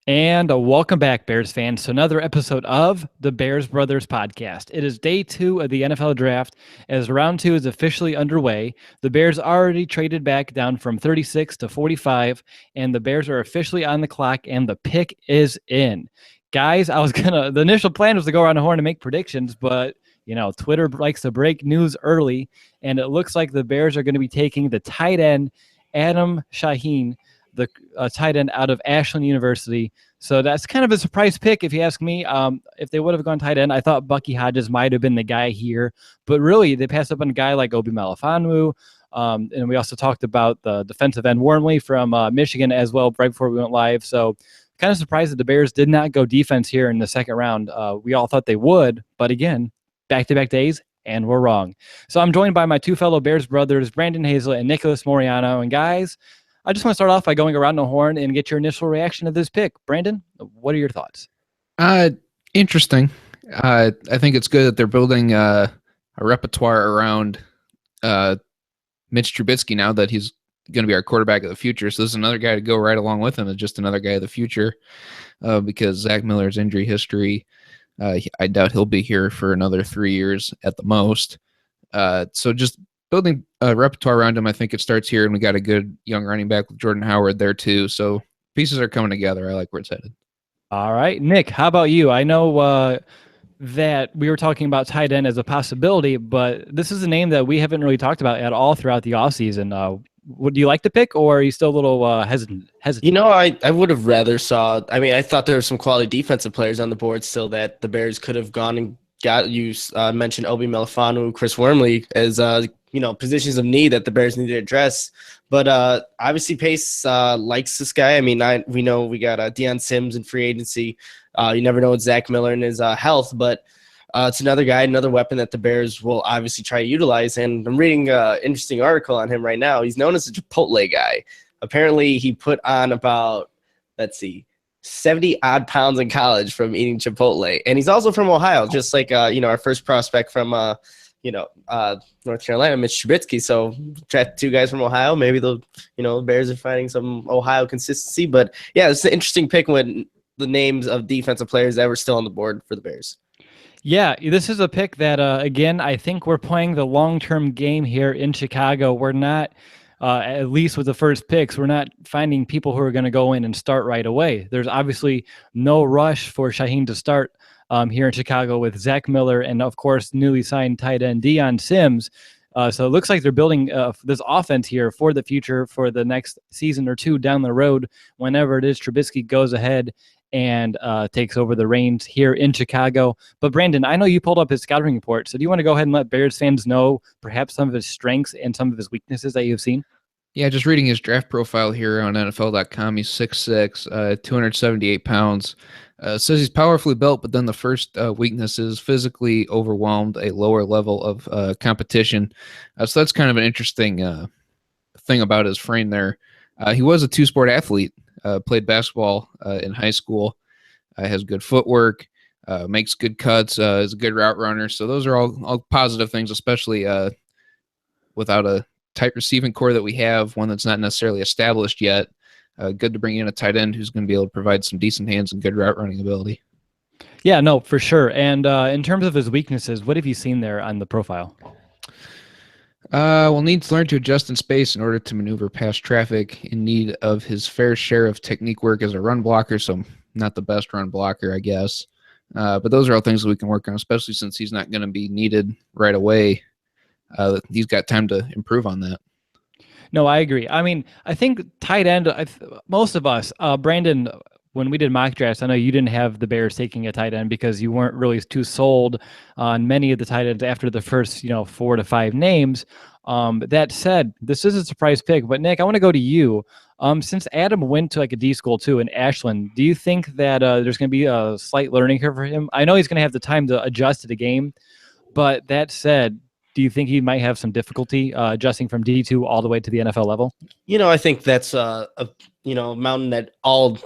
And welcome back, Bears fans, to another episode of the Bears Brothers podcast. It is day 2 of the NFL draft as round 2 is officially underway. The Bears already traded back down from 36 to 45, and the Bears are officially on the clock, and the pick is in. Guys, the initial plan was to go around the horn and make predictions, but Twitter likes to break news early, and it looks like the Bears are going to be taking the tight end, Adam Shaheen, the tight end out of Ashland University. So that's kind of a surprise pick, if you ask me. If they would have gone tight end, I thought Bucky Hodges might have been the guy here. But really, they passed up on a guy like Obi Melifonwu. And we also talked about the defensive end Wormley from Michigan as well right before we went live. So kind of surprised that the Bears did not go defense here in the second round. We all thought they would. But again, back-to-back days, and we're wrong. So I'm joined by my two fellow Bears brothers, Brandon Hazlett and Nicholas Moriano. And guys, I just want to start off by going around the horn and get your initial reaction to this pick. Brandon, what are your thoughts? Interesting. I think it's good that they're building a repertoire around Mitch Trubisky now that he's going to be our quarterback of the future. So this is another guy to go right along with him. It's just another guy of the future because Zach Miller's injury history, I doubt he'll be here for another 3 years at the most. So just building a repertoire around him, I think it starts here, and we got a good young running back with Jordan Howard there too. So pieces are coming together. I like where it's headed. All right, Nick, how about you? I know that we were talking about tight end as a possibility, but this is a name that we haven't really talked about at all throughout the offseason. Would you like to pick, or are you still a little hesitant? I would have rather I thought there were some quality defensive players on the board still that the Bears could have gone and got. You mentioned Obi Melifonwu, Chris Wormley as positions of need that the Bears need to address. But obviously Pace likes this guy. We know we got Deion Sims in free agency. You never know with Zach Miller and his health, but it's another guy, another weapon that the Bears will obviously try to utilize. And I'm reading an interesting article on him right now. He's known as a Chipotle guy. Apparently he put on about, 70 odd pounds in college from eating Chipotle. And he's also from Ohio, just like, our first prospect from, North Carolina, Mitch Trubisky. So draft two guys from Ohio. Maybe the Bears are finding some Ohio consistency. But yeah, it's an interesting pick when the names of defensive players that were still on the board for the Bears. Yeah, this is a pick that, again, I think we're playing the long-term game here in Chicago. We're not, at least with the first picks, we're not finding people who are going to go in and start right away. There's obviously no rush for Shaheen to start here in Chicago with Zach Miller and, of course, newly signed tight end Deion Sims. So it looks like they're building this offense here for the future, for the next season or two down the road, whenever it is Trubisky goes ahead and takes over the reins here in Chicago. But Brandon, I know you pulled up his scouting report, so do you want to go ahead and let Bears fans know perhaps some of his strengths and some of his weaknesses that you've seen? Yeah, just reading his draft profile here on NFL.com, he's 6'6", 278 pounds. Says he's powerfully built, but then the first weakness is physically overwhelmed a lower level of competition. So that's kind of an interesting thing about his frame there. He was a two-sport athlete. Played basketball in high school, has good footwork, makes good cuts, is a good route runner. So those are all positive things, especially without a tight receiving core that we have, one that's not necessarily established yet. Good to bring in a tight end who's going to be able to provide some decent hands and good route running ability. Yeah, no, for sure. And in terms of his weaknesses, what have you seen there on the profile? Needs to learn to adjust in space in order to maneuver past traffic, in need of his fair share of technique work as a run blocker, so not the best run blocker, I guess. But those are all things that we can work on, especially since he's not going to be needed right away. He's got time to improve on that. No, I agree. I think tight end, most of us, Brandon, when we did mock drafts, I know you didn't have the Bears taking a tight end because you weren't really too sold on many of the tight ends after the first, 4 to 5 names. That said, this is a surprise pick. But Nick, I want to go to you. Since Adam went to like a D school too in Ashland, do you think that there's going to be a slight learning curve for him? I know he's going to have the time to adjust to the game, but that said, do you think he might have some difficulty adjusting from D2 all the way to the NFL level? I think that's a mountain that all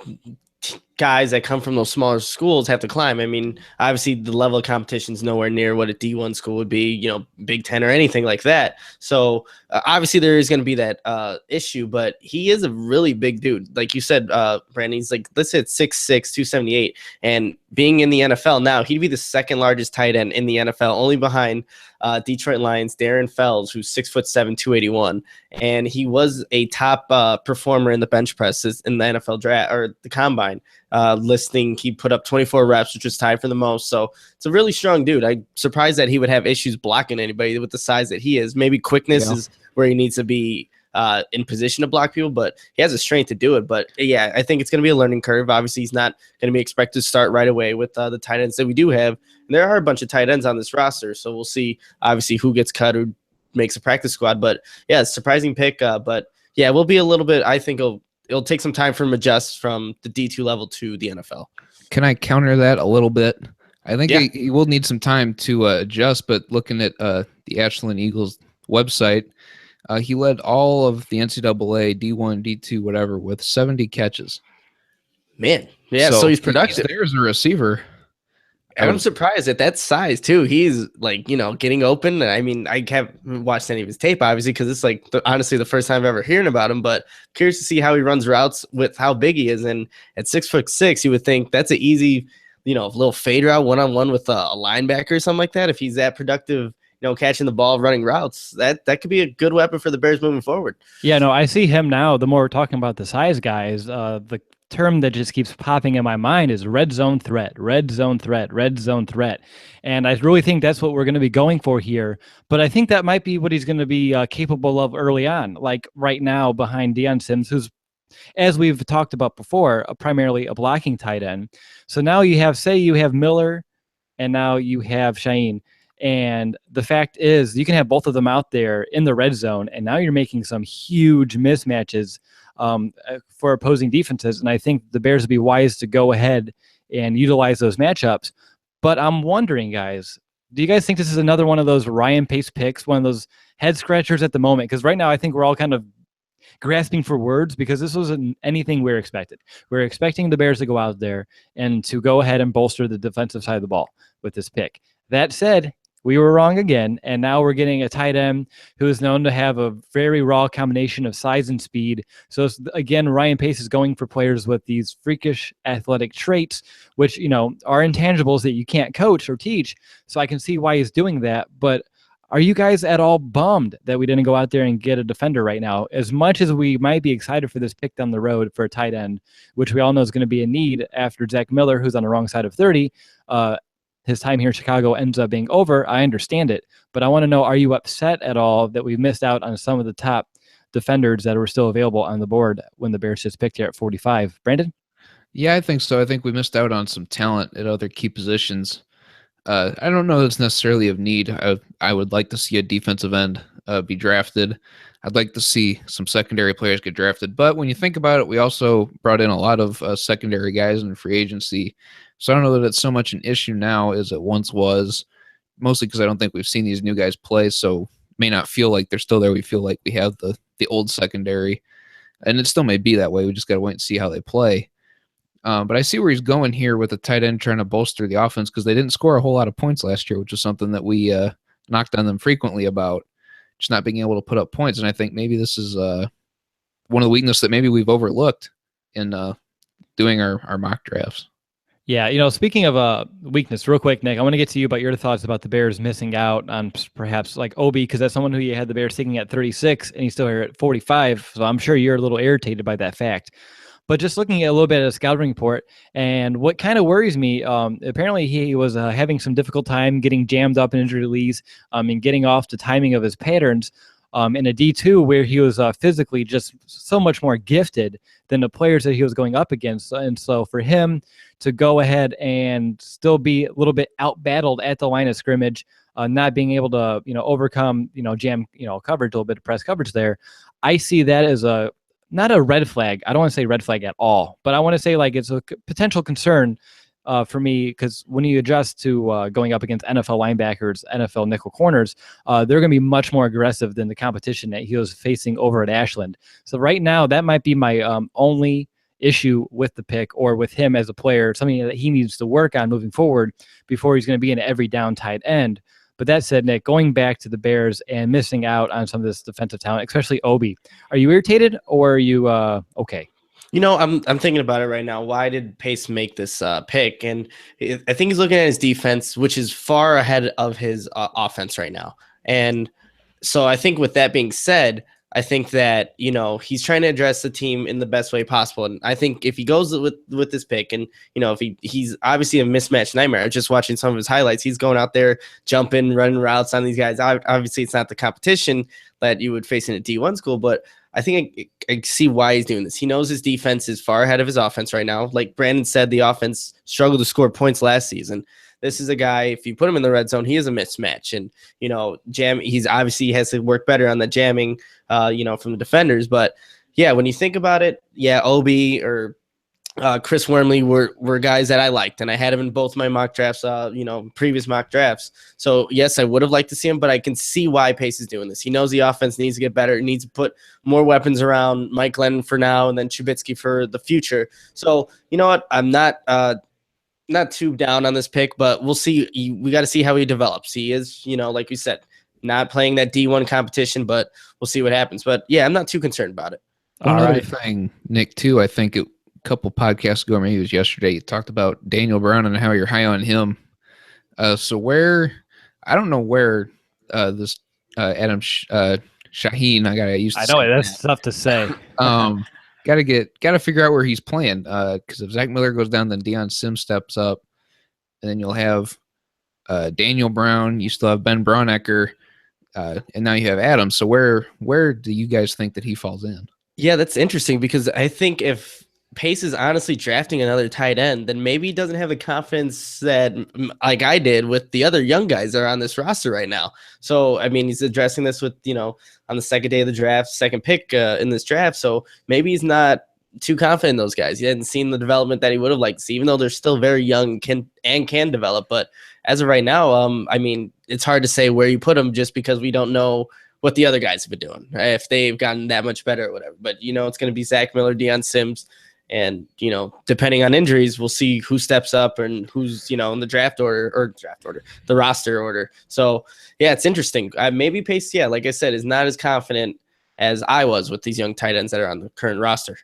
guys that come from those smaller schools have to climb. I mean, obviously the level of competition is nowhere near what a D1 school would be, Big Ten or anything like that. So obviously there is going to be that issue, but he is a really big dude. Like you said, Brandon, he's like, let's say 6'6", 278. And being in the NFL now, he'd be the second largest tight end in the NFL, only behind Detroit Lions, Darren Fells, who's 6'7", 281. And he was a top performer in the bench presses in the NFL draft or the combine. Listing, he put up 24 reps, which was tied for the most. So it's a really strong dude. I'm surprised that he would have issues blocking anybody with the size that he is. Maybe quickness is where he needs to be in position to block people, but he has a strength to do it. But yeah, I think it's going to be a learning curve. Obviously, he's not going to be expected to start right away with the tight ends that we do have. And there are a bunch of tight ends on this roster, so we'll see obviously who gets cut, who makes a practice squad. But yeah, surprising pick. But yeah, we'll be a little bit. I think it'll take some time for him to adjust from the D2 level to the NFL. Can I counter that a little bit? I think he will need some time to adjust, but looking at the Ashland Eagles website, he led all of the NCAA D1, D2, whatever, with 70 catches. Man, yeah, so he's productive. He's there as a receiver. I'm surprised at that size too. He's like, getting open. I mean, I haven't watched any of his tape, obviously, because it's like honestly the first time I've ever hearing about him. But curious to see how he runs routes with how big he is. And at 6'6", you would think that's an easy, little fade route one-on-one with a linebacker or something like that. If he's that productive, catching the ball, running routes, that could be a good weapon for the Bears moving forward. Yeah, no, I see him now. The more we're talking about the size guys, the term that just keeps popping in my mind is red zone threat. And I really think that's what we're going to be going for here. But I think that might be what he's going to be capable of early on, like right now behind Deion Sims, who's, as we've talked about before, primarily a blocking tight end. So now you have Miller and now you have Shaheen. And the fact is you can have both of them out there in the red zone, and now you're making some huge mismatches for opposing defenses. And I think the Bears would be wise to go ahead and utilize those matchups. But I'm wondering, guys, do you guys think this is another one of those Ryan Pace picks, one of those head scratchers at the moment? Because right now I think we're all kind of grasping for words because this wasn't anything we were expected. We're expecting the Bears to go out there and to go ahead and bolster the defensive side of the ball with this pick. That said, we were wrong again, and now we're getting a tight end who is known to have a very raw combination of size and speed. So, again, Ryan Pace is going for players with these freakish athletic traits, which, are intangibles that you can't coach or teach. So I can see why he's doing that. But are you guys at all bummed that we didn't go out there and get a defender right now? As much as we might be excited for this pick down the road for a tight end, which we all know is going to be a need after Zach Miller, who's on the wrong side of 30, his time here in Chicago ends up being over. I understand it, but I want to know, are you upset at all that we missed out on some of the top defenders that were still available on the board when the Bears just picked here at 45? Brandon? Yeah, I think so. I think we missed out on some talent at other key positions. I don't know that it's necessarily of need. I would like to see a defensive end be drafted. I'd like to see some secondary players get drafted. But when you think about it, we also brought in a lot of secondary guys in free agency. So I don't know that it's so much an issue now as it once was, mostly because I don't think we've seen these new guys play, so may not feel like they're still there. We feel like we have the old secondary, and it still may be that way. We just got to wait and see how they play. But I see where he's going here with the tight end trying to bolster the offense because they didn't score a whole lot of points last year, which is something that we knocked on them frequently about, just not being able to put up points. And I think maybe this is one of the weaknesses that maybe we've overlooked in doing our mock drafts. Yeah, speaking of weakness, real quick, Nick, I want to get to you about your thoughts about the Bears missing out on perhaps like Obi, because that's someone who you had the Bears taking at 36, and he's still here at 45. So I'm sure you're a little irritated by that fact. But just looking at a little bit of a scouting report, and what kind of worries me, apparently he was having some difficult time getting jammed up in injury release and getting off the timing of his patterns in a D2 where he was physically just so much more gifted than the players that he was going up against. And so for him to go ahead and still be a little bit out-battled at the line of scrimmage, not being able to, overcome, jam, coverage, a little bit of press coverage there, I see that as not a red flag. I don't want to say red flag at all, but I want to say like it's a potential concern for me, because when you adjust to going up against NFL linebackers, NFL nickel corners, they're going to be much more aggressive than the competition that he was facing over at Ashland. So right now, that might be my only issue with the pick or with him as a player, something that he needs to work on moving forward before he's going to be an every down tight end. But that said, Nick, going back to the Bears and missing out on some of this defensive talent, especially Obi, are you irritated or are you okay? I'm thinking about it right now. Why did Pace make this pick? And I think he's looking at his defense, which is far ahead of his offense right now. And so I think with that being said, I think that he's trying to address the team in the best way possible. And I think if he goes with this pick, and if he's obviously a mismatch nightmare. Just watching some of his highlights, he's going out there jumping, running routes on these guys. Obviously, it's not the competition that you would face in a D1 school, but I think I see why he's doing this. He knows his defense is far ahead of his offense right now. Like Brandon said, the offense struggled to score points last season. This is a guy, if you put him in the red zone, he is a mismatch. And, he's obviously has to work better on the jamming, from the defenders. But, yeah, when you think about it, Obi or Chris Wormley were guys that I liked, and I had him in both my mock drafts, previous mock drafts. So, yes, I would have liked to see him, but I can see why Pace is doing this. He knows the offense needs to get better. It needs to put more weapons around Mike Lennon for now and then Trubisky for the future. So, you know what? I'm not too down on this pick, but we'll see. We got to see how he develops. He is, like we said, not playing that D1 competition, but we'll see what happens. But, yeah, I'm not too concerned about it. One other thing, Nick, too, I think a couple podcasts ago, maybe it was yesterday, you talked about Daniel Brown and how you're high on him. I don't know where this Adam Shaheen, I know that's tough to say. Got to figure out where he's playing. Because if Zach Miller goes down, then Deion Sims steps up, and then you'll have Daniel Brown. You still have Ben Braunecker, and now you have Adam. So where do you guys think that he falls in? Yeah, that's interesting because I think if Pace is honestly drafting another tight end, then maybe he doesn't have the confidence that like I did with the other young guys that are on this roster right now. So, I mean, he's addressing this with, on the second day of the draft, second pick in this draft. So maybe he's not too confident in those guys. He hadn't seen the development that he would have liked to see, even though they're still very young and can develop. But as of right now, I mean, it's hard to say where you put him just because we don't know what the other guys have been doing, right? If they've gotten that much better or whatever. But, it's going to be Zach Miller, Deion Sims. And, depending on injuries, we'll see who steps up and who's, in the the roster order. So, yeah, it's interesting. Maybe Pace, like I said, is not as confident as I was with these young tight ends that are on the current roster.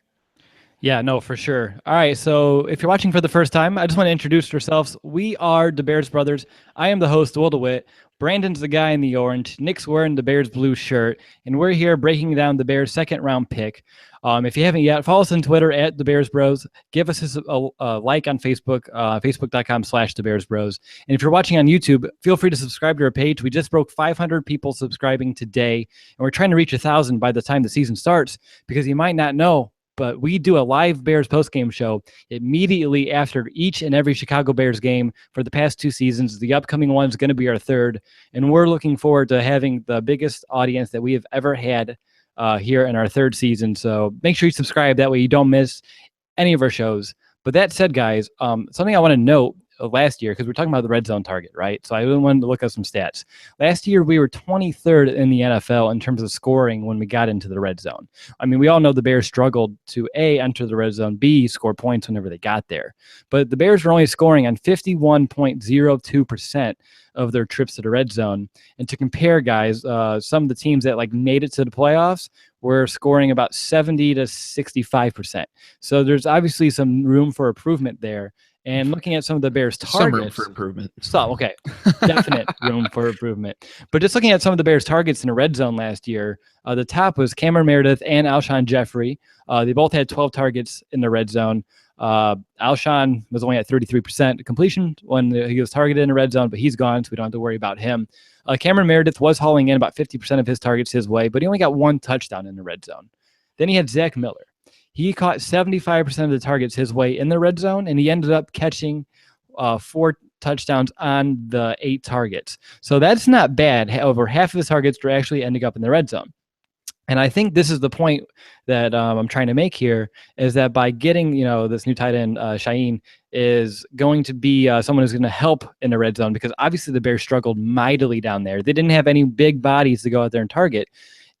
Yeah, no, for sure. All right, so if you're watching for the first time, I just want to introduce ourselves. We are the Bears Brothers. I am the host, Will DeWitt. Brandon's the guy in the orange. Nick's wearing the Bears blue shirt, and we're here breaking down the Bears' second-round pick. If you haven't yet, follow us on Twitter at the Bears Bros. Give us a like on Facebook, facebook.com/thebearsbros. And if you're watching on YouTube, feel free to subscribe to our page. We just broke 500 people subscribing today, and we're trying to reach 1,000 by the time the season starts, because you might not know, but we do a live Bears postgame show immediately after each and every Chicago Bears game for the past 2 seasons. The upcoming one is going to be our third, and we're looking forward to having the biggest audience that we have ever had here in our third season. So make sure you subscribe. That way you don't miss any of our shows. But that said, guys, something I want to note last year, because we're talking about the red zone target, right? So I really wanted to look at some stats. Last year, we were 23rd in the NFL in terms of scoring when we got into the red zone. I mean, we all know the Bears struggled to A, enter the red zone, B, score points whenever they got there. But the Bears were only scoring on 51.02% of their trips to the red zone. And to compare, guys, some of the teams that made it to the playoffs were scoring about 70 to 65%. So there's obviously some room for improvement there. And looking at some of the Bears' targets. Some room for improvement. Okay. Definite room for improvement. But just looking at some of the Bears' targets in the red zone last year, the top was Cameron Meredith and Alshon Jeffrey. They both had 12 targets in the red zone. Alshon was only at 33% completion when he was targeted in the red zone, but he's gone, so we don't have to worry about him. Cameron Meredith was hauling in about 50% of his targets his way, but he only got 1 touchdown in the red zone. Then he had Zach Miller. He caught 75% of the targets his way in the red zone, and he ended up catching 4 touchdowns on the 8 targets. So that's not bad. Over half of his targets were actually ending up in the red zone. And I think this is the point that I'm trying to make here, is that by getting, this new tight end, Shaheen, is going to be someone who's going to help in the red zone, because obviously the Bears struggled mightily down there. They didn't have any big bodies to go out there and target.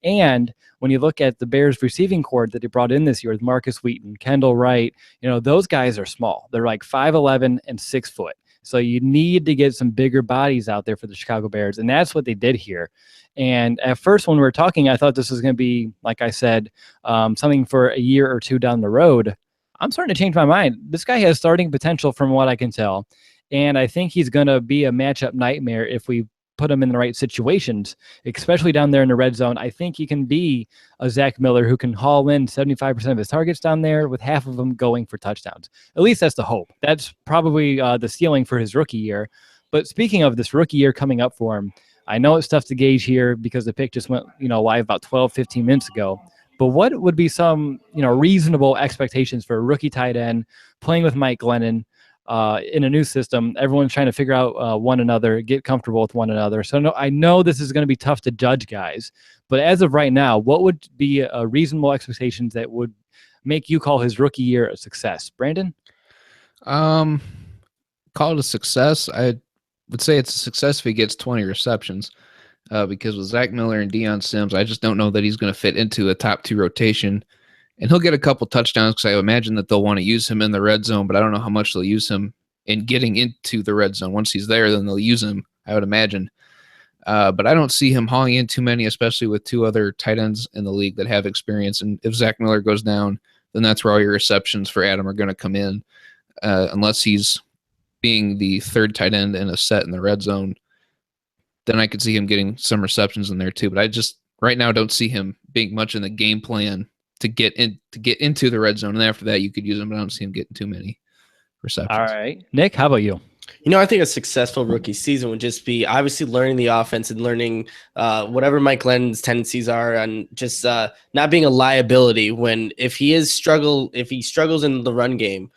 And when you look at the Bears receiving corps that they brought in this year with Marcus Wheaton, Kendall Wright, those guys are small. They're like 5'11" and 6 foot. So you need to get some bigger bodies out there for the Chicago Bears. And that's what they did here. And at first, when we were talking, I thought this was going to be, like I said, something for a year or two down the road. I'm starting to change my mind. This guy has starting potential from what I can tell. And I think he's going to be a matchup nightmare if we put him in the right situations, especially down there in the red zone. I think he can be a Zach Miller who can haul in 75% of his targets down there with half of them going for touchdowns. At least that's the hope. That's probably the ceiling for his rookie year. But speaking of this rookie year coming up for him, I know it's tough to gauge here because the pick just went, live about 12, 15 minutes ago. But what would be some, reasonable expectations for a rookie tight end playing with Mike Glennon in a new system? Everyone's trying to figure out one another, get comfortable with one another. So I know this is going to be tough to judge, guys. But as of right now, what would be a reasonable expectations that would make you call his rookie year a success? Brandon? Call it a success. I would say it's a success if he gets 20 receptions. Because with Zach Miller and Deion Sims, I just don't know that he's going to fit into a top 2 rotation. And he'll get a couple touchdowns because I imagine that they'll want to use him in the red zone, but I don't know how much they'll use him in getting into the red zone. Once he's there, then they'll use him, I would imagine. But I don't see him hauling in too many, especially with 2 other tight ends in the league that have experience. And if Zach Miller goes down, then that's where all your receptions for Adam are going to come in, unless he's being the 3rd tight end in a set in the red zone. Then I could see him getting some receptions in there too. But I just right now don't see him being much in the game plan to get into the red zone. And after that, you could use him, but I don't see him getting too many receptions. All right. Nick, how about you? I think a successful rookie season would just be obviously learning the offense and learning whatever Mike Glennon's tendencies are, and just not being a liability if he struggles in the run game.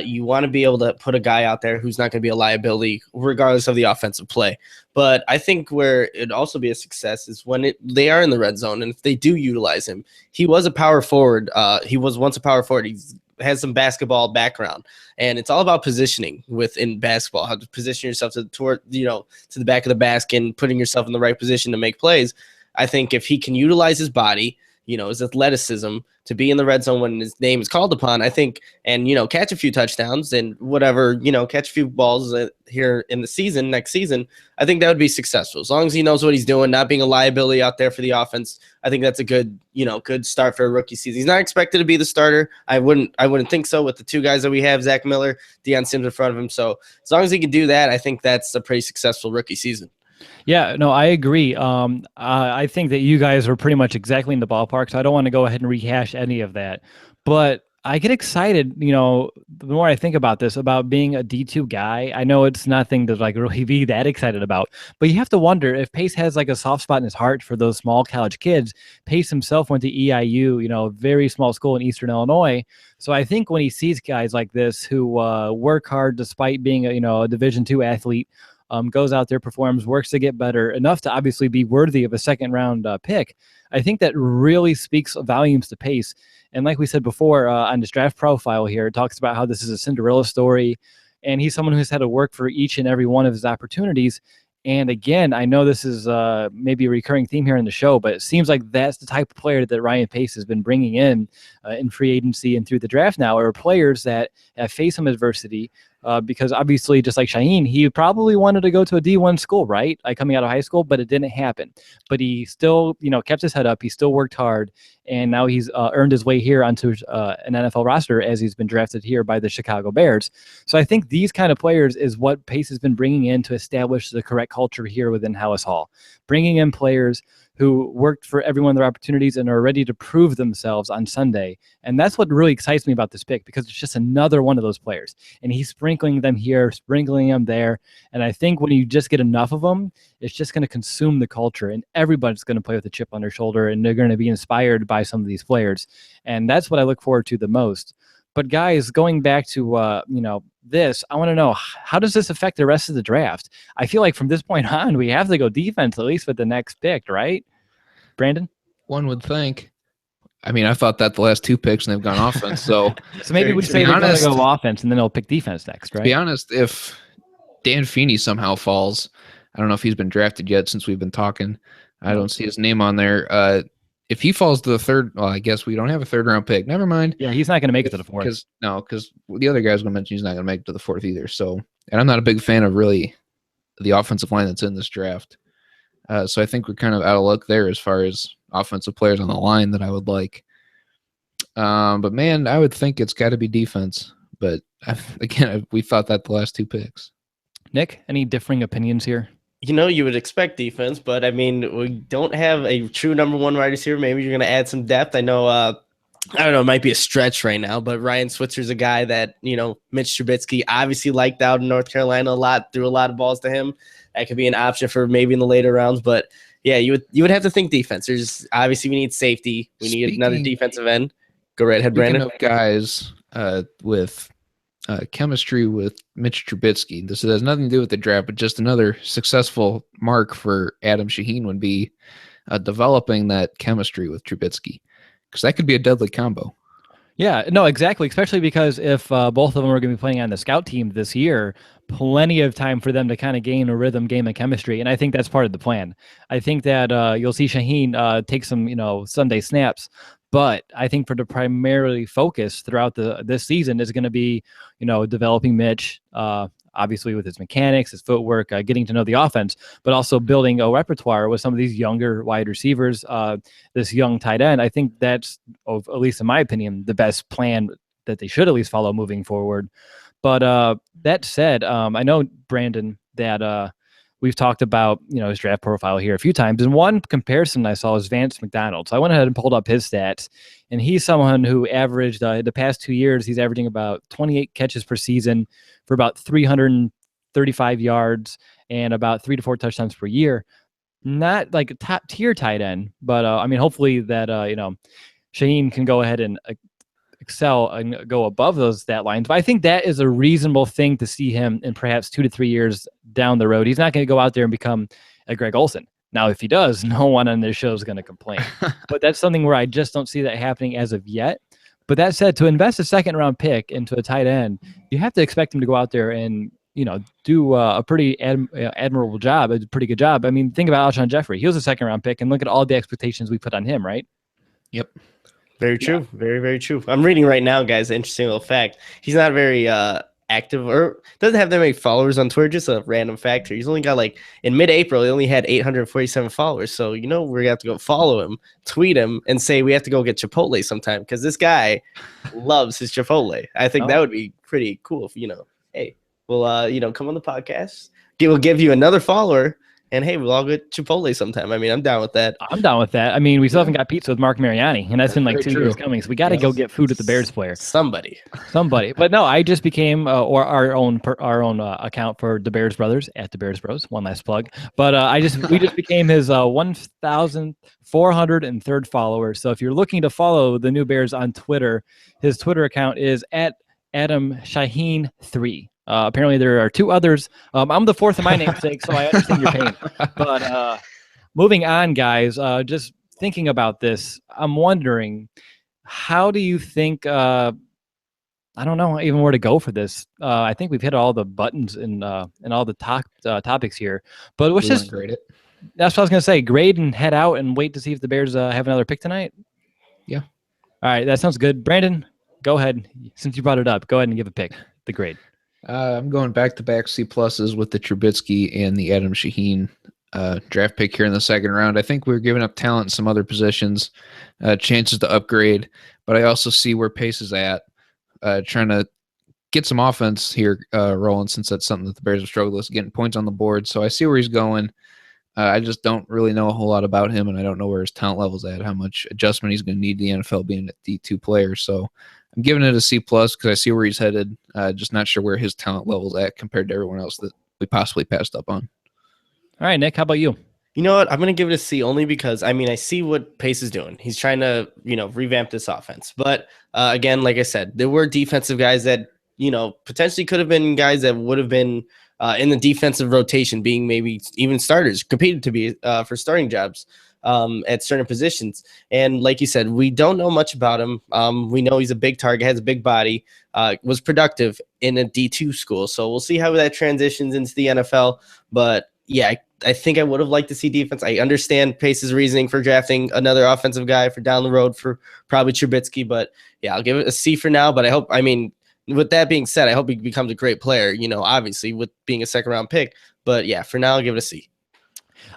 You want to be able to put a guy out there who's not going to be a liability regardless of the offensive play. But I think where it'd also be a success is when they are in the red zone, and if they do utilize him. He was a power forward. He was once a power forward. He has some basketball background, and it's all about positioning within basketball, how to position yourself to the back of the basket and putting yourself in the right position to make plays. I think if he can utilize his body, his athleticism to be in the red zone when his name is called upon, I think, and, catch a few touchdowns and whatever, catch a few balls here in the next season, I think that would be successful. As long as he knows what he's doing, not being a liability out there for the offense, I think that's a good start for a rookie season. He's not expected to be the starter. I wouldn't think so with the 2 guys that we have, Zach Miller, Deion Sims in front of him. So as long as he can do that, I think that's a pretty successful rookie season. Yeah, no, I agree. I think that you guys are pretty much exactly in the ballpark, so I don't want to go ahead and rehash any of that. But I get excited, the more I think about this, about being a D2 guy. I know it's nothing to really be that excited about, but you have to wonder if Pace has a soft spot in his heart for those small college kids. Pace himself went to EIU, very small school in Eastern Illinois. So I think when he sees guys like this who work hard despite being a Division II athlete, goes out there, performs, works to get better, enough to obviously be worthy of a 2nd round pick, I think that really speaks volumes to Pace. And like we said before, on his draft profile here, it talks about how this is a Cinderella story, and he's someone who's had to work for each and every one of his opportunities. And again, I know this is maybe a recurring theme here in the show, but it seems like that's the type of player that Ryan Pace has been bringing in free agency and through the draft now, are players that have faced some adversity. Because obviously, just like Shaheen, he probably wanted to go to a D1 school, right? Coming out of high school, but it didn't happen. But he still, kept his head up. He still worked hard, and now he's earned his way here onto an NFL roster as he's been drafted here by the Chicago Bears. So I think these kind of players is what Pace has been bringing in to establish the correct culture here within Hallis Hall. Bringing in players who worked for every one of their opportunities and are ready to prove themselves on Sunday. And that's what really excites me about this pick, because it's just another one of those players. And he's sprinkling them here, sprinkling them there. And I think when you just get enough of them, it's just going to consume the culture, and everybody's going to play with a chip on their shoulder, and they're going to be inspired by some of these players. And that's what I look forward to the most. But guys, going back to, this, I want to know, how does this affect the rest of the draft? I feel like from this point on, we have to go defense, at least with the next pick, right? Brandon? One would think. I mean, I thought that the last 2 picks and they've gone offense. So maybe we say they're going to go offense and then they'll pick defense next, right? To be honest, if Dan Feeney somehow falls, I don't know if he's been drafted yet since we've been talking. I don't see his name on there. If he falls to the third, well, I guess we don't have a third round pick. Never mind. Yeah, he's not going to make it to the fourth. Because the other guy I was going to mention, he's not going to make it to the fourth either. So, and I'm not a big fan of really the offensive line that's in this draft. So I think we're kind of out of luck there as far as offensive players on the line that I would like. But man, I would think it's got to be defense. But again, we thought that the last two picks. Nick, any differing opinions here? You would expect defense, but I mean, we don't have a true number one wide receiver. Maybe you're going to add some depth. I know, I don't know, it might be a stretch right now, but Ryan Switzer's a guy that, Mitch Trubisky obviously liked out in North Carolina a lot, threw a lot of balls to him. That could be an option for maybe in the later rounds, but yeah, you would have to think defense. There's obviously we need safety. We need another defensive end. Go right ahead, Brandon. Speaking of guys with chemistry with Mitch Trubisky. This has nothing to do with the draft, but just another successful mark for Adam Shaheen would be developing that chemistry with Trubisky, because that could be a deadly combo. Yeah, no, exactly. Especially because if both of them are going to be playing on the scout team this year, plenty of time for them to kind of gain a rhythm, game, and chemistry. And I think that's part of the plan. I think that you'll see Shaheen take some, Sunday snaps. But I think for the primarily focus throughout this season is going to be, developing Mitch, obviously with his mechanics, his footwork, getting to know the offense, but also building a repertoire with some of these younger wide receivers, this young tight end. I think that's, at least in my opinion, the best plan that they should at least follow moving forward. But that said, I know, Brandon, that we've talked about, his draft profile here a few times. And one comparison I saw is Vance McDonald. So I went ahead and pulled up his stats. And he's someone who averaged, the past 2 years, he's averaging about 28 catches per season for about 335 yards and about 3 to 4 touchdowns per year. Not like a top tier tight end, but hopefully that, Shaheen can go ahead and excel and go above those stat lines. But I think that is a reasonable thing to see him in perhaps 2 to 3 years down the road. He's not going to go out there and become a Greg Olsen. Now, if he does, no one on this show is going to complain. But that's something where I just don't see that happening as of yet. But that said, to invest a second-round pick into a tight end, you have to expect him to go out there and, do a pretty admirable job, a pretty good job. I mean, think about Alshon Jeffrey. He was a second-round pick, and look at all the expectations we put on him, right? Yep. Very true. Yeah. Very, very true. I'm reading right now, guys. Interesting little fact. He's not very active or doesn't have that many followers on Twitter. Just a random fact here. He's only got in mid-April, he only had 847 followers. So, we're going to have to go follow him, tweet him, and say we have to go get Chipotle sometime because this guy loves his Chipotle. I think that would be pretty cool if, hey, we'll, come on the podcast. We'll give you another follower. And hey, we'll all get Chipotle sometime. I mean, I'm down with that. I'm down with that. I mean, we still haven't got pizza with Mark Mariani, and that's been like 2 years coming. So we got to go get food at the Bears player. Somebody. But no, I just became or our own account for the Bears Brothers at the Bears Bros. One last plug. But we just became his 1,403rd follower. So if you're looking to follow the new Bears on Twitter, his Twitter account is at Adam Shaheen 3. Apparently there are 2 others. I'm the fourth of my namesake, so I understand your pain. But moving on, guys, just thinking about this, I'm wondering, how do you think, I don't know even where to go for this. I think we've hit all the buttons in all the topics here. But let's just grade it. That's what I was going to say. Grade and head out and wait to see if the Bears have another pick tonight. Yeah. All right, that sounds good. Brandon, go ahead. Since you brought it up, go ahead and give a pick, the grade. I'm going back-to-back C pluses with the Trubisky and the Adam Shaheen draft pick here in the second round. I think we're giving up talent in some other positions, chances to upgrade, but I also see where Pace is at, trying to get some offense here rolling, since that's something that the Bears have struggled with, getting points on the board. So I see where he's going. I just don't really know a whole lot about him, and I don't know where his talent level's at, how much adjustment he's going to need in the NFL being a D2 player. So I'm giving it a C plus because I see where he's headed. Just not sure where his talent level's at compared to everyone else that we possibly passed up on. All right, Nick, how about you? You know what? I'm going to give it a C only because, I see what Pace is doing. He's trying to, revamp this offense. But again, like I said, there were defensive guys that, potentially could have been guys that would have been in the defensive rotation, being maybe even starters, competed to be for starting jobs at certain positions. And like you said, we don't know much about him. We know he's a big target, has a big body, was productive in a D2 school. So we'll see how that transitions into the NFL. But yeah, I think I would have liked to see defense. I understand Pace's reasoning for drafting another offensive guy for down the road for probably Trubisky, but yeah, I'll give it a C for now. But I mean, with that being said, I hope he becomes a great player, obviously with being a second round pick. But yeah, for now, I'll give it a C.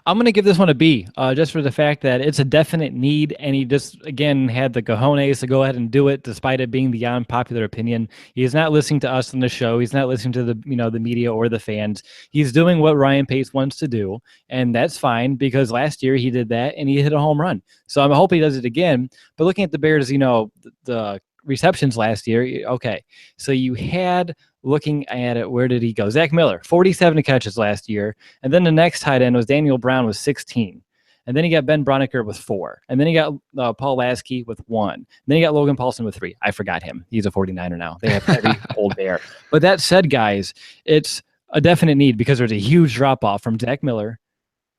I'm going to give this one a B, just for the fact that it's a definite need, and he just, again, had the cojones to go ahead and do it, despite it being the unpopular opinion. He's not listening to us on the show. He's not listening to the media or the fans. He's doing what Ryan Pace wants to do, and that's fine, because last year he did that, and he hit a home run. So I hope he does it again. But looking at the Bears, the receptions last year, okay, so you had, looking at it, where did he go? Zach Miller, 47 catches last year. And then the next tight end was Daniel Brown with 16. And then he got Ben Broniker with 4. And then he got Paul Lasky with 1. And then he got Logan Paulson with 3. I forgot him. He's a 49er now. They have heavy old there. But that said, guys, it's a definite need, because there's a huge drop-off from Zach Miller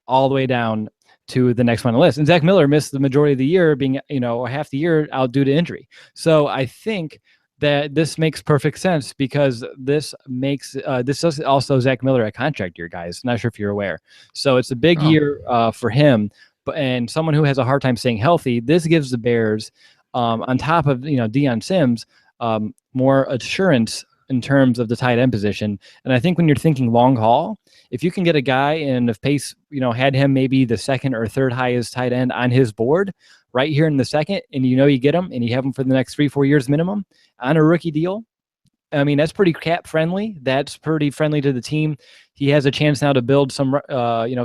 all the way down to the next one on the list. And Zach Miller missed the majority of the year, being, half the year out due to injury. So I think that this makes perfect sense, because this is also Zach Miller a contract year, guys. Not sure if you're aware. So it's a big year for him, and someone who has a hard time staying healthy. This gives the Bears, on top of Deion Sims, more assurance in terms of the tight end position. And I think when you're thinking long haul, if you can get a guy, and if Pace had him maybe the second or third highest tight end on his board right here in the second, and you get him and you have him for the next 3-4 years minimum on a rookie deal, I mean, that's pretty cap friendly. That's pretty friendly to the team. He has a chance now to build some,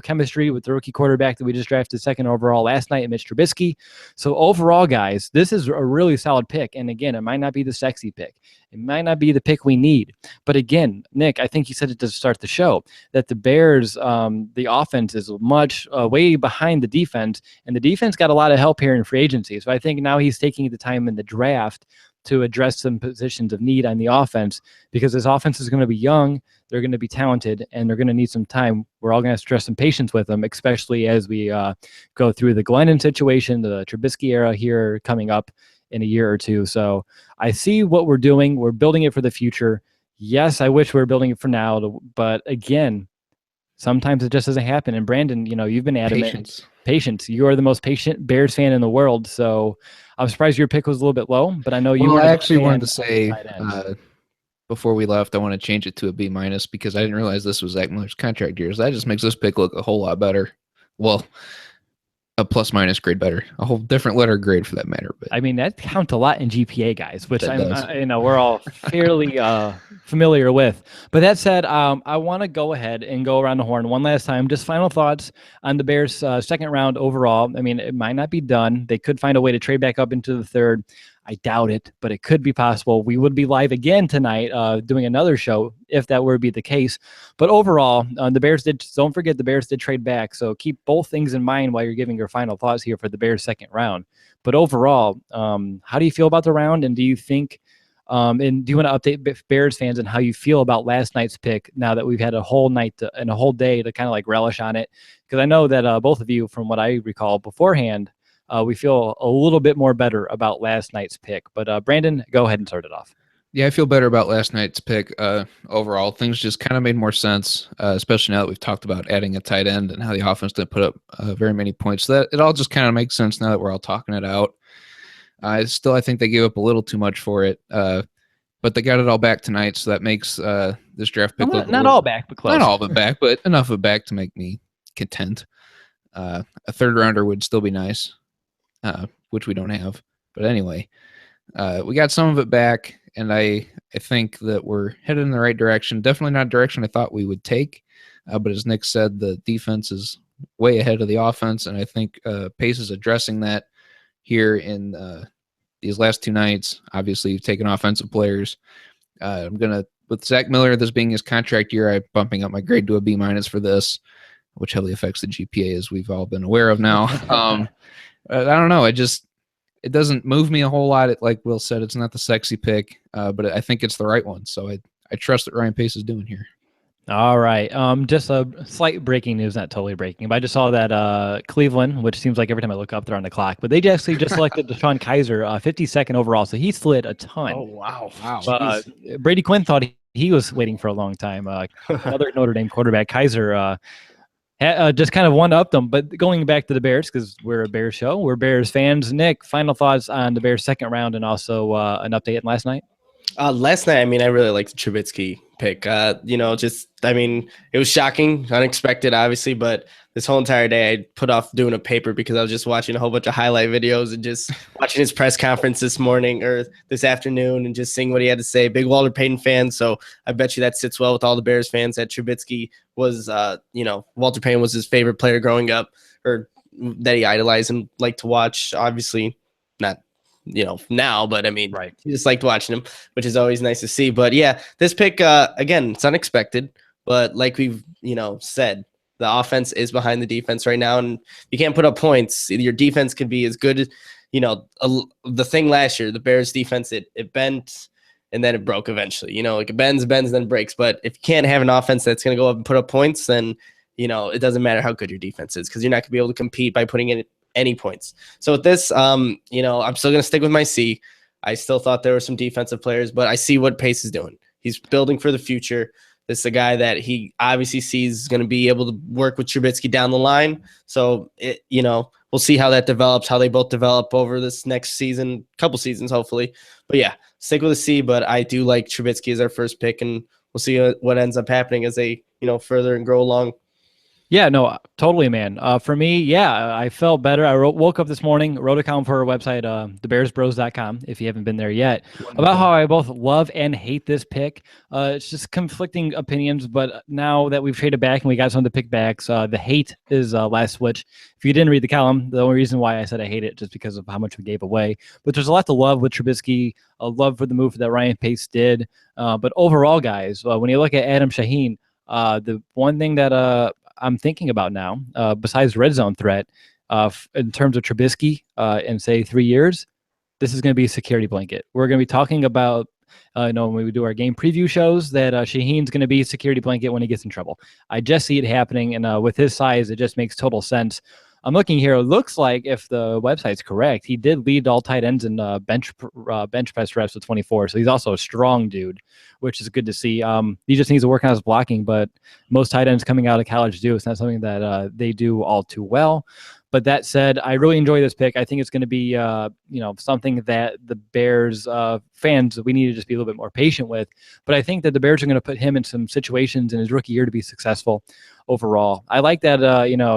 chemistry with the rookie quarterback that we just drafted second overall last night, Mitch Trubisky. So overall, guys, this is a really solid pick. And again, it might not be the sexy pick. It might not be the pick we need. But again, Nick, I think you said it to start the show, that the Bears, the offense is much way behind the defense, and the defense got a lot of help here in free agency. So I think now he's taking the time in the draft to address some positions of need on the offense, because this offense is going to be young, they're going to be talented, and they're going to need some time. We're all going to have to stress some patience with them, especially as we go through the Glennon situation, the Trubisky era here coming up in a year or two. So I see what we're doing. We're building it for the future. Yes, I wish we were building it for now, but again, sometimes it just doesn't happen. And Brandon, you've been adamant. Patience. You are the most patient Bears fan in the world. So I'm surprised your pick was a little bit low, but I know you. Well, I actually wanted to say before we left, I want to change it to a B-, because I didn't realize this was Zach Miller's contract years. That just makes this pick look a whole lot better. Well, a plus-minus grade better, a whole different letter grade for that matter. But I mean, that counts a lot in GPA, guys, which we're all fairly familiar with. But that said, I want to go ahead and go around the horn one last time. Just final thoughts on the Bears' second round overall. I mean, it might not be done. They could find a way to trade back up into the third. I doubt it, but it could be possible. We would be live again tonight doing another show if that were to be the case. But overall, don't forget the Bears did trade back. So keep both things in mind while you're giving your final thoughts here for the Bears' second round. But overall, how do you feel about the round? And do you think, and do you want to update Bears fans on how you feel about last night's pick now that we've had a whole night and a whole day to kind of like relish on it? Because I know that both of you, from what I recall beforehand, we feel a little bit more better about last night's pick. But Brandon, go ahead and start it off. Yeah, I feel better about last night's pick. Overall, things just kind of made more sense, especially now that we've talked about adding a tight end and how the offense didn't put up very many points. So that it all just kind of makes sense now that we're all talking it out. I think they gave up a little too much for it, but they got it all back tonight, so that makes this draft pick look not all back, but close. Not all of it back, but enough of it back to make me content. A third rounder would still be nice. Which we don't have. But anyway, we got some of it back, and I think that we're headed in the right direction. Definitely not a direction I thought we would take, but as Nick said, the defense is way ahead of the offense, and I think Pace is addressing that here in these last two nights. Obviously, you've taken offensive players. With Zach Miller, this being his contract year, I'm bumping up my grade to a B- for this, which heavily affects the GPA, as we've all been aware of now. I don't know. It doesn't move me a whole lot. Like Will said, it's not the sexy pick, but I think it's the right one. So I trust what Ryan Pace is doing here. All right. Just a slight breaking news, not totally breaking, but I just saw that Cleveland, which seems like every time I look up, they're on the clock, but they actually just selected DeShone Kizer, 52nd overall. So he slid a ton. Oh, wow. Brady Quinn thought he was waiting for a long time. Another Notre Dame quarterback, Kizer, Just kind of one-upped them. But going back to the Bears, because we're a Bears show, we're Bears fans. Nick, final thoughts on the Bears' second round and also an update last night? Last night, I mean, I really liked the Trubisky pick. It was shocking, unexpected, obviously, but this whole entire day I put off doing a paper because I was just watching a whole bunch of highlight videos and just watching his press conference this morning or this afternoon and just seeing what he had to say. Big Walter Payton fan, so I bet you that sits well with all the Bears fans that Trubisky was, Walter Payton was his favorite player growing up, or that he idolized and liked to watch. Obviously, not now, but I mean, Right. he just liked watching him, which is always nice to see. But yeah, this pick, again, it's unexpected, but like we've, said, the offense is behind the defense right now, and you can't put up points. Your defense could be as good as, the thing last year, the Bears defense, it bent and then it broke eventually, like it bends, then breaks. But if you can't have an offense that's going to go up and put up points, then, it doesn't matter how good your defense is, because you're not going to be able to compete by putting in any points. So with this, I'm still going to stick with my C. I still thought there were some defensive players, but I see what Pace is doing. He's building for the future. This is a guy that he obviously sees is going to be able to work with Trubisky down the line. So, we'll see how that develops, how they both develop over this next season, couple seasons, hopefully. But yeah, stick with a C, but I do like Trubisky as our first pick, and we'll see what ends up happening as they, further and grow along. Yeah, no, totally, man. For me, yeah, I felt better. I woke up this morning, wrote a column for our website, thebearsbros.com, if you haven't been there yet, about how I both love and hate this pick. It's just conflicting opinions, but now that we've traded back and we got some of the pickbacks, the hate is last switch. If you didn't read the column, the only reason why I said I hate it just because of how much we gave away. But there's a lot to love with Trubisky, a love for the move that Ryan Pace did. But overall, guys, when you look at Adam Shaheen, the one thing that I'm thinking about now, besides red zone threat, in terms of Trubisky in say 3 years, this is going to be a security blanket. We're going to be talking about, when we do our game preview shows, that Shaheen's going to be a security blanket when he gets in trouble. I just see it happening, and with his size, it just makes total sense. I'm looking here. It looks like, if the website's correct, he did lead all tight ends in bench press reps with 24. So he's also a strong dude, which is good to see. He just needs to work on his blocking, but most tight ends coming out of college do. It's not something that they do all too well. But that said, I really enjoy this pick. I think it's going to be, something that the Bears fans, we need to just be a little bit more patient with. But I think that the Bears are going to put him in some situations in his rookie year to be successful overall. I like that,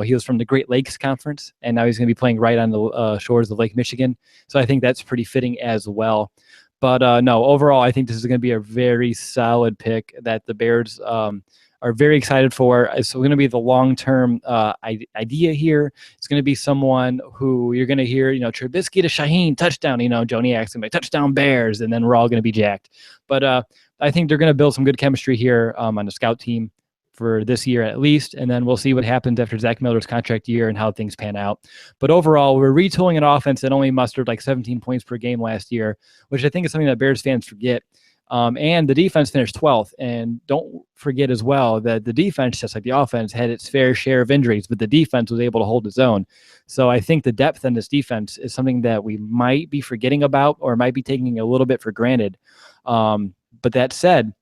he was from the Great Lakes Conference, and now he's going to be playing right on the shores of Lake Michigan. So I think that's pretty fitting as well. But no, overall, I think this is going to be a very solid pick that the Bears are very excited for. It's going to be the long-term idea here. It's going to be someone who you're going to hear, Trubisky to Shaheen, touchdown, Joni asks him, touchdown Bears, and then we're all going to be jacked. But I think they're going to build some good chemistry here on the scout team for this year at least, and then we'll see what happens after Zach Miller's contract year and how things pan out. But overall, we're retooling an offense that only mustered like 17 points per game last year, which I think is something that Bears fans forget. And the defense finished 12th. And don't forget as well that the defense, just like the offense, had its fair share of injuries, but the defense was able to hold its own. So I think the depth in this defense is something that we might be forgetting about or might be taking a little bit for granted. But that said,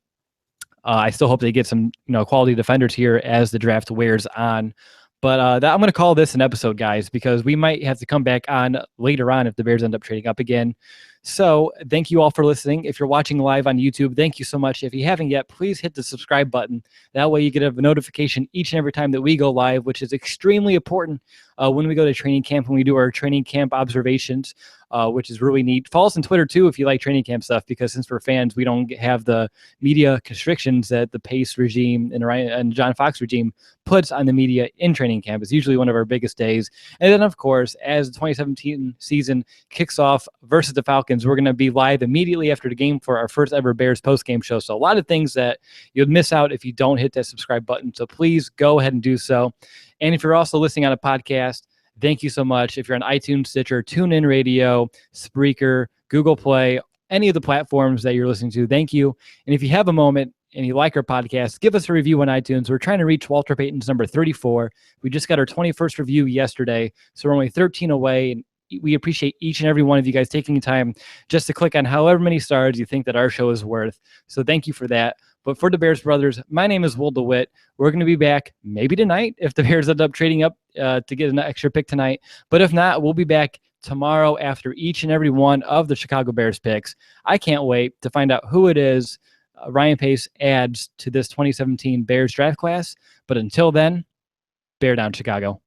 I still hope they get some quality defenders here as the draft wears on. But I'm going to call this an episode, guys, because we might have to come back on later on if the Bears end up trading up again. So thank you all for listening. If you're watching live on YouTube, thank you so much. If you haven't yet, please hit the subscribe button. That way you get a notification each and every time that we go live, which is extremely important when we go to training camp, when we do our training camp observations, which is really neat. Follow us on Twitter, too, if you like training camp stuff, because since we're fans, we don't have the media constrictions that the Pace regime and John Fox regime puts on the media in training camp. It's usually one of our biggest days. And then, of course, as the 2017 season kicks off versus the Falcons, we're going to be live immediately after the game for our first ever Bears post-game show. So a lot of things that you'd miss out if you don't hit that subscribe button. So please go ahead and do so. And if you're also listening on a podcast, thank you so much. If you're on iTunes, Stitcher, TuneIn Radio, Spreaker, Google Play, any of the platforms that you're listening to, thank you. And if you have a moment and you like our podcast, give us a review on iTunes. We're trying to reach Walter Payton's number 34. We just got our 21st review yesterday, so we're only 13 away. we appreciate each and every one of you guys taking time just to click on however many stars you think that our show is worth. So thank you for that. But for the Bears Brothers, my name is Will DeWitt. We're going to be back maybe tonight if the Bears end up trading up to get an extra pick tonight. But if not, we'll be back tomorrow after each and every one of the Chicago Bears picks. I can't wait to find out who it is Ryan Pace adds to this 2017 Bears draft class. But until then, bear down, Chicago.